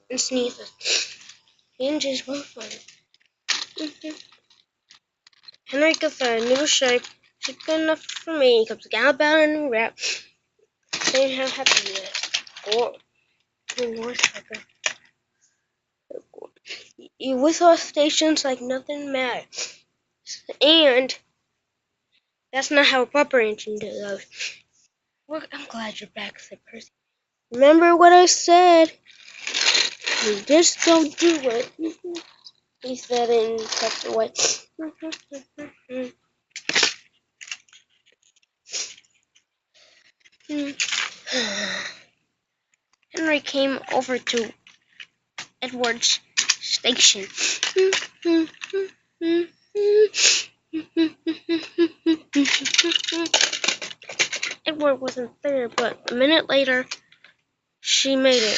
and sneezes. And just won't find it. Henry gets a new shape. It's good enough for me. He comes down about a new wrap. Saying how happy he is. Or Northpecker. You whistle at stations like nothing matters. And that's not how a proper engine goes. I'm glad you're back, said Percy. Remember what I said. You just don't do it, he said and stepped away. Henry came over to Edward's station. Edward wasn't there, but a minute later, he made it.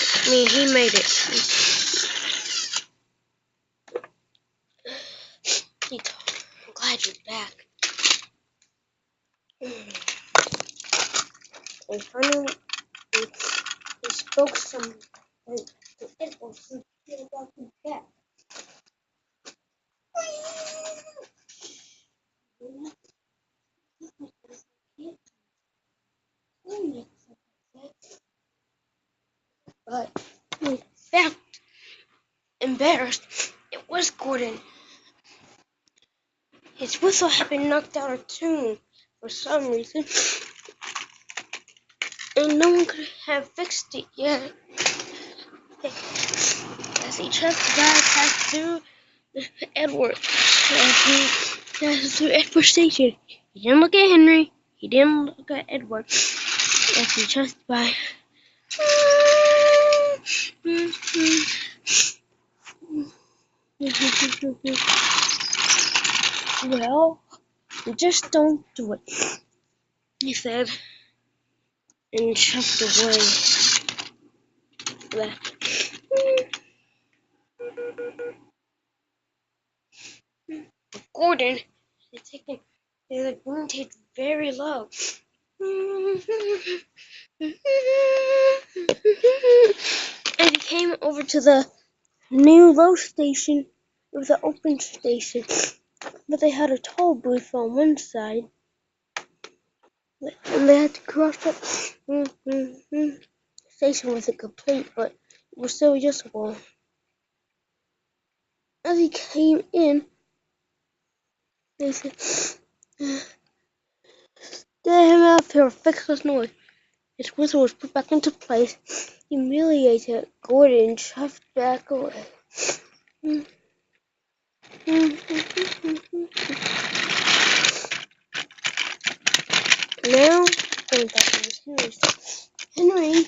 He told, I'm glad you're back. And finally, he spoke some to Edward who said about his back. But in fact, embarrassed, it was Gordon. His whistle had been knocked out of tune for some reason, and no one could have fixed it yet. As he tried to pass through Edward, Edward Station. He didn't look at Henry. He didn't look at Edward. As he trusted by. Well, just don't do it, he said, and shoved away. Gordon had taken the wounded very low. And he came over to the new road station. It was an open station, but they had a toll booth on one side, and they had to cross that station wasn't complete, but it was still usable. As he came in, they said, "Get him out of here, fix this noise." His whistle was put back into place. Humiliated, Gordon shoved back away. Now, going back to his Henry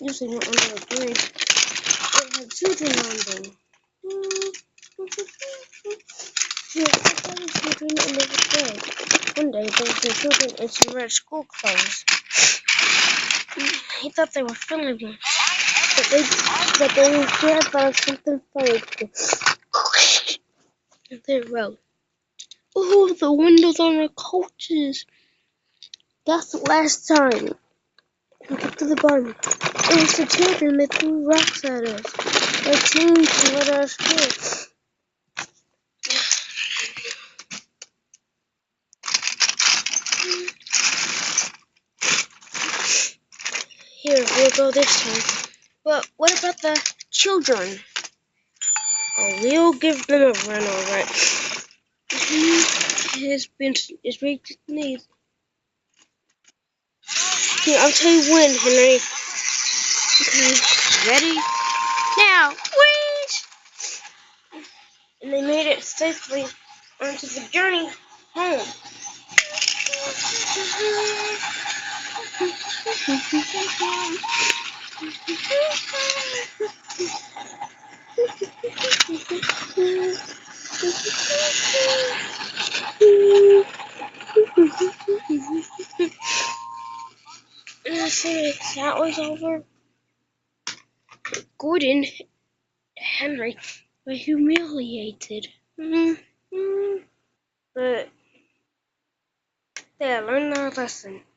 usually went under a bridge. It had children on them. He had 6 children and they were dead. One day, there were some children in some red school clothes. He thought they were filming him, but they instead thought of something funny. They wrote, "Oh, the windows on the coaches." That's the last time. We got to the bottom. It was the children that threw rocks at us. They changed to let us go. Here, we'll go this time. But what about the children? Oh, we'll give them a run, alright. He has been reached his knees. Here, I'll tell you when, Henry. Okay, ready? Now, whoosh! And they made it safely onto the journey home. And I said that was over. Gordon and Henry were humiliated. But they had learned their lesson.